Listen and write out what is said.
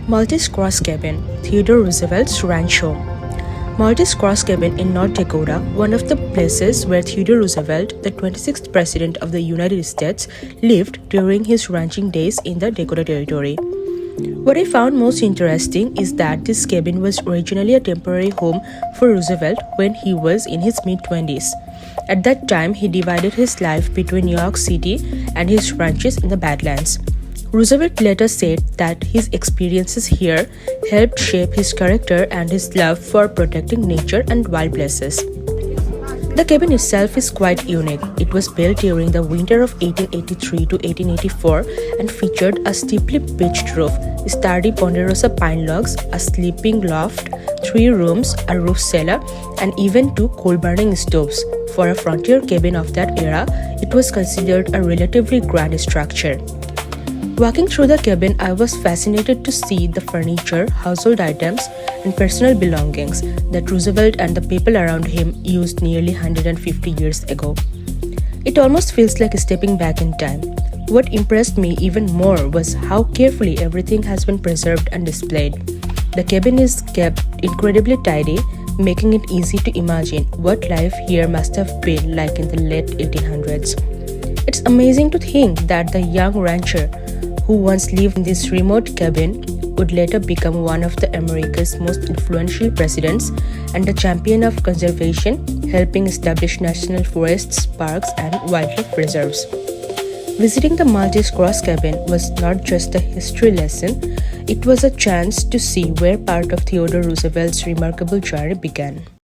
Maltese Cross Cabin, Theodore Roosevelt's ranch home. Maltese Cross Cabin in North Dakota, one of the places where Theodore Roosevelt, the 26th President of the United States, lived during his ranching days in the Dakota Territory. What I found most interesting is that this cabin was originally a temporary home for Roosevelt when he was in his mid-20s. At that time, he divided his life between New York City and his ranches in the Badlands. Roosevelt later said that his experiences here helped shape his character and his love for protecting nature and wild places. The cabin itself is quite unique. It was built during the winter of 1883 to 1884 and featured a steeply pitched roof, sturdy ponderosa pine logs, a sleeping loft, 3 rooms, a roof cellar, and even 2 coal-burning stoves. For a frontier cabin of that era, it was considered a relatively grand structure. Walking through the cabin, I was fascinated to see the furniture, household items, and personal belongings that Roosevelt and the people around him used nearly 150 years ago. It almost feels like stepping back in time. What impressed me even more was how carefully everything has been preserved and displayed. The cabin is kept incredibly tidy, making it easy to imagine what life here must have been like in the late 1800s. It's amazing to think that the young rancher who once lived in this remote cabin would later become one of America's most influential presidents and a champion of conservation, helping establish national forests, parks, and wildlife reserves. Visiting the Maltese Cross Cabin was not just a history lesson, it was a chance to see where part of Theodore Roosevelt's remarkable journey began.